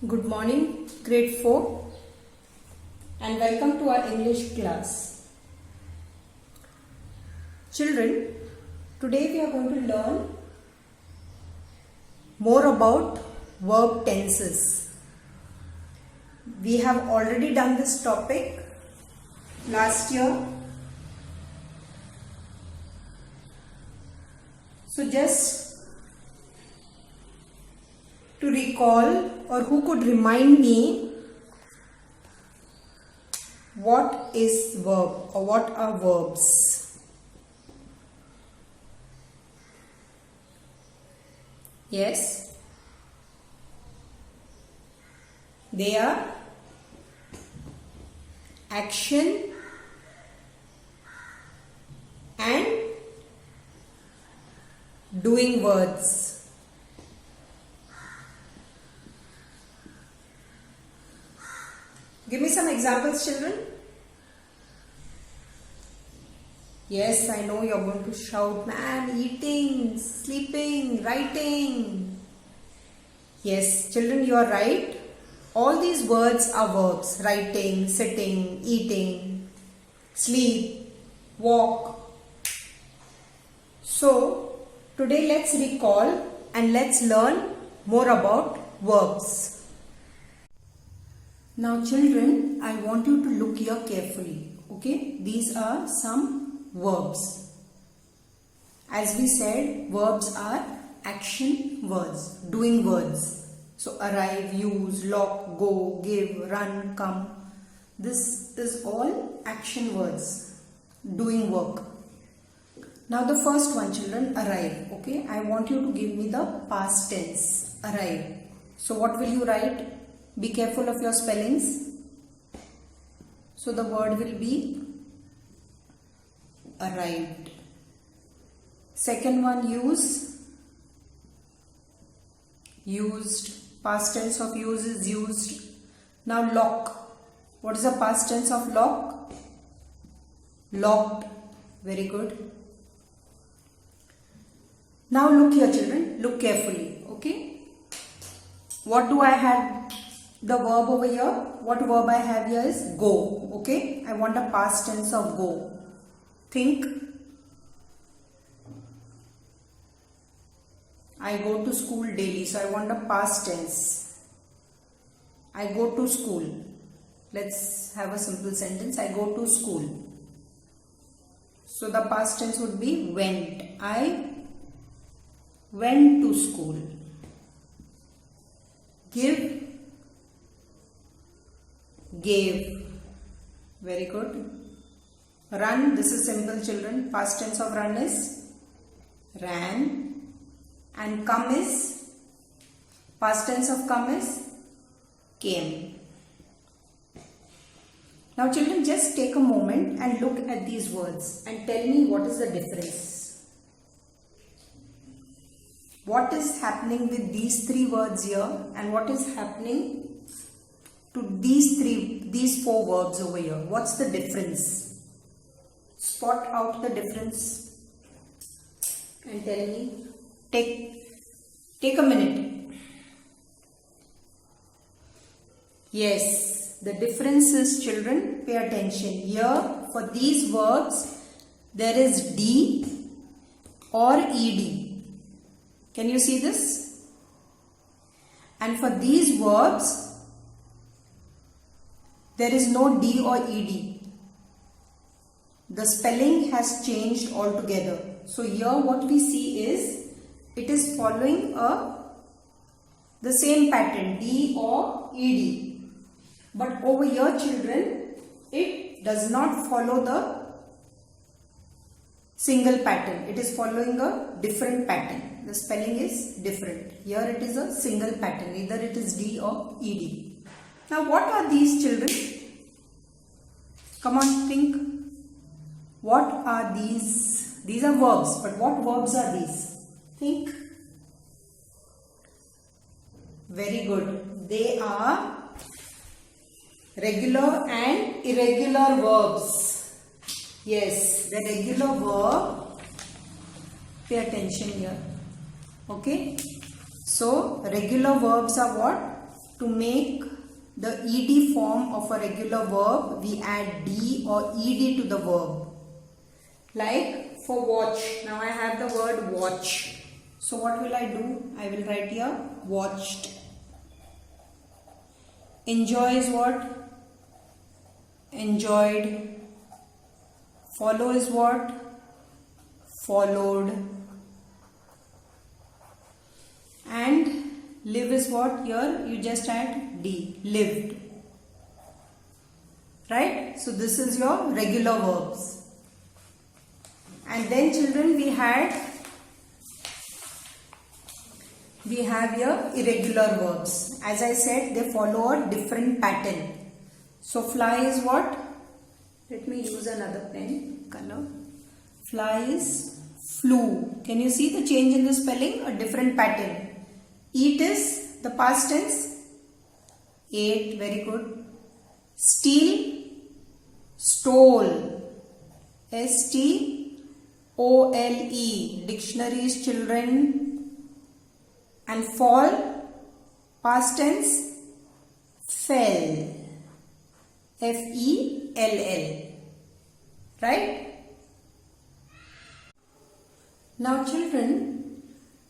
Good morning, grade 4, and welcome to our English class. Children, today we are going to learn more about verb tenses. We have already done this topic last year. So just to recall, or who could remind me what is verb or what are verbs? Yes, they are action and doing words. Give me some examples, children. Yes, I know you're going to shout, man, eating, sleeping, writing. Yes, children, you are right. All these words are verbs. Writing, sitting, eating, sleep, walk. So, today let's recall and let's learn more about verbs. Now children, I want you to look here carefully. Okay, these are some verbs. As we said, verbs are action words, doing words. So arrive, use, lock, go, give, run, come. This is all action words, doing work. Now the first one, children, arrive. Okay, I want you to give me the past tense, arrive. So what will you write? Be careful of your spellings. So the word will be arrived. Second one, use. Used. Past tense of use is used. Now lock. What is the past tense of lock? Locked. Very good. Now look here, children. Look carefully. Okay. What do I have? The verb over here, what verb I have here is go. Okay, I want a past tense of go. Think. I go to school daily, so I want a past tense. I go to school. Let's have a simple sentence. I go to school. So the past tense would be went. I went to school. Give. Gave. Very good. Run. This is simple, children. Past tense of run is ran. And come is, past tense of come is came. Now children, just take a moment and look at these words and tell me what is the difference. What is happening with these three words here and what is happening to these four verbs over here? What's the difference? Spot out the difference and tell me. Take a minute. Yes, the difference is, children, pay attention. Here for these verbs there is D or ED. Can you see this? And for these verbs there is no D or ED. The spelling has changed altogether. So here what we see is, it is following the same pattern, D or ED. But over here, children, it does not follow the single pattern. It is following a different pattern. The spelling is different. Here it is a single pattern. Either it is D or ED. Now what are these, children? Come on, think. What are these? These are verbs, but what verbs are these? Think. Very good. They are regular and irregular verbs. Yes, the regular verb, pay attention here. Okay. So, regular verbs are what? to make the ed form of a regular verb, we add d or ed to the verb. Like for watch, now I have the word watch. So what will I do? I will write here watched. Enjoy is what? Enjoyed. Follow is what? Followed. And live is what? Here you just add D. Lived. Right? So this is your regular verbs. And then children, we have here irregular verbs. As I said, they follow a different pattern. So fly is what? Let me use another pen color. Fly is flew. Can you see the change in the spelling? A different pattern. Eat is the past tense. Ate, very good. Steal, stole. S-T-O-L-E. Dictionaries, children. And fall, past tense, fell. F-E-L-L. Right? Now children,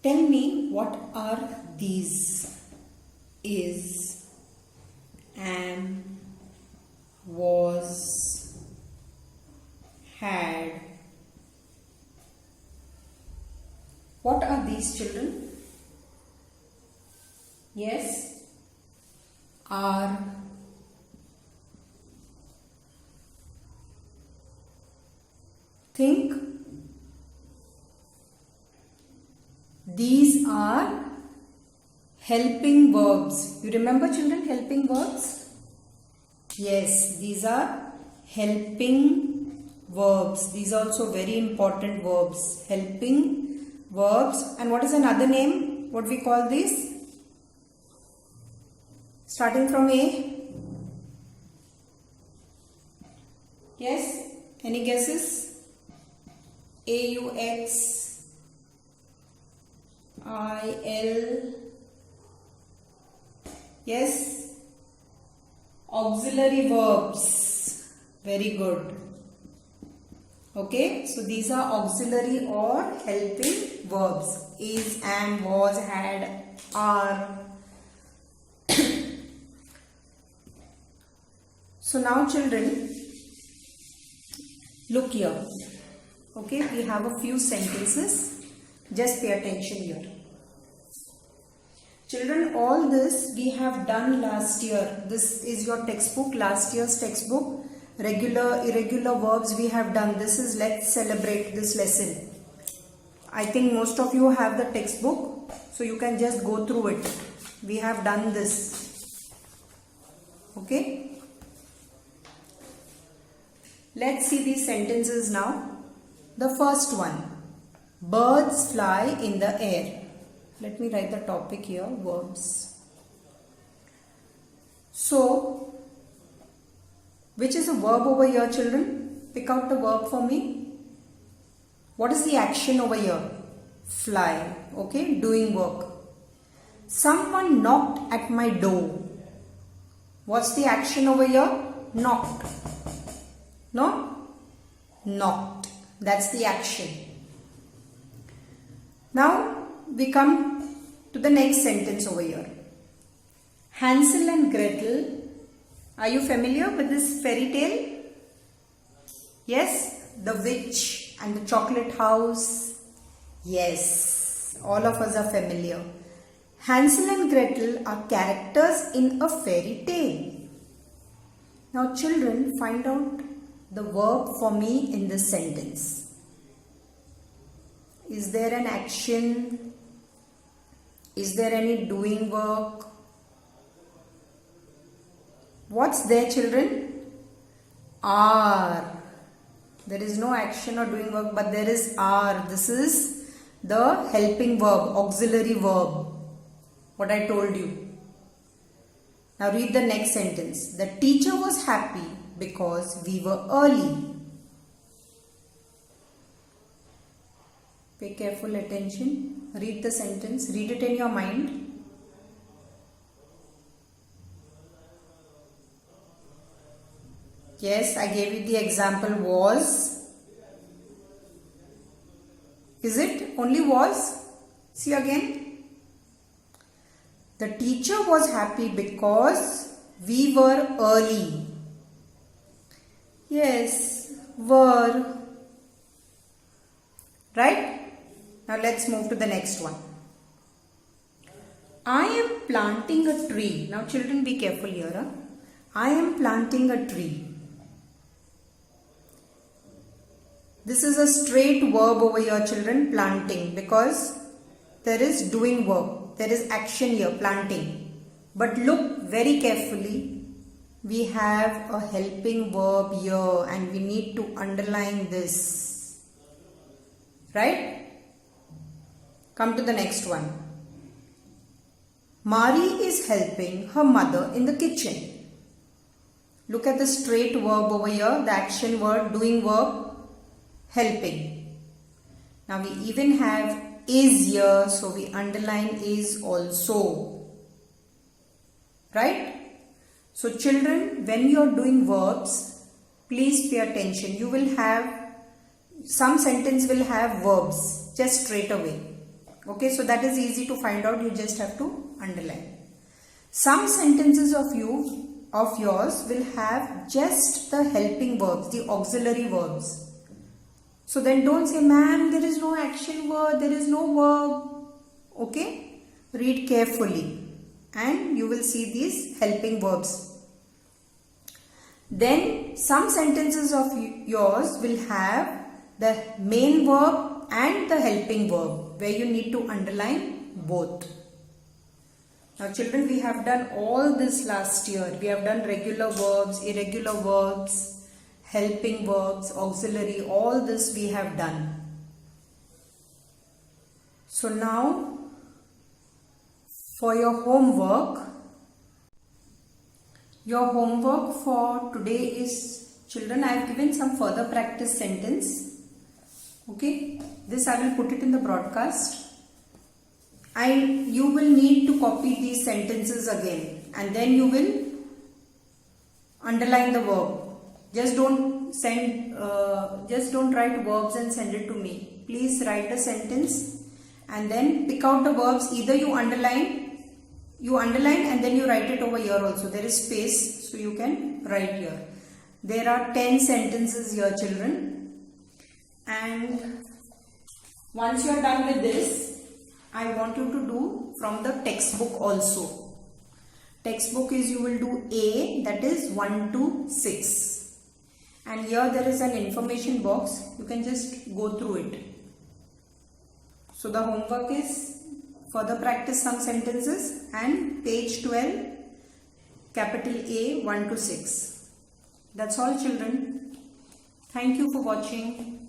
tell me what are these? Is, am, was, had. What are these children? Yes, are. Think. These are helping verbs. You remember children, helping verbs? Yes, these are helping verbs. These are also very important verbs. Helping verbs. And what is another name? What we call these? Starting from A. Yes? Any guesses? A-U-X, I-L. Yes? Auxiliary verbs. Very good. Okay, so these are auxiliary or helping verbs. Is, am, was, had, are. So now children, look here. Okay, we have a few sentences. Just pay attention here. Children, all this we have done last year. This is your textbook, last year's textbook. Regular, irregular verbs we have done. This is let's celebrate this lesson. I think most of you have the textbook, so you can just go through it. We have done this. Okay. Let's see these sentences now. The first one, birds fly in the air. Let me write the topic here, verbs. So, which is a verb over here, children? Pick out the verb for me. What is the action over here? Fly. Okay, doing work. Someone knocked at my door. What's the action over here? Knocked. No? Knocked. That's the action. Now we come to the next sentence over here. Hansel and Gretel. Are you familiar with this fairy tale? Yes? The witch and the chocolate house. Yes. All of us are familiar. Hansel and Gretel are characters in a fairy tale. Now children, find out the verb for me in this sentence. Is there an action? Is there any doing work? What's there, children? Are. There is no action or doing work, but there is are. This is the helping verb, auxiliary verb. What I told you. Now read the next sentence. The teacher was happy because we were early. Pay careful attention. Read the sentence. Read it in your mind. Yes, I gave you the example was. Is it only was? See again. The teacher was happy because we were early. Yes, were. Right? Now let's move to the next one. I am planting a tree. Now children, be careful here. Huh? I am planting a tree. This is a straight verb over here, children, planting, because there is doing work. There is action here, planting. But look very carefully. We have a helping verb here and we need to underline this. Right? Come to the next one. Mari is helping her mother in the kitchen. Look at the straight verb over here, the action word, doing verb, helping. Now we even have is here, so we underline is also. Right? So children, when you are doing verbs, please pay attention. You will have, some sentence will have verbs just straight away. Okay, so that is easy to find out. You just have to underline. Some sentences of yours will have just the helping verbs, the auxiliary verbs. So then don't say, ma'am, there is no action word, there is no verb. Okay, read carefully and you will see these helping verbs. Then some sentences of yours will have the main verb and the helping verb, where you need to underline both. Now children, we have done all this last year. We have done regular verbs, irregular verbs, helping verbs, auxiliary, all this we have done. So now for your homework for today is, children, I have given some further practice sentence. Okay, this I will put it in the broadcast. You will need to copy these sentences again and then you will underline the verb. Just don't write verbs and send it to me. Please write a sentence and then pick out the verbs. Either you underline and then you write it over here also. There is space, so you can write here. There are 10 sentences here, children. And once you are done with this, I want you to do from the textbook also. Textbook is, you will do A, that is 1 to 6. And here there is an information box. You can just go through it. So the homework is further practice some sentences and page 12, capital A, 1 to 6. That's all, children. Thank you for watching.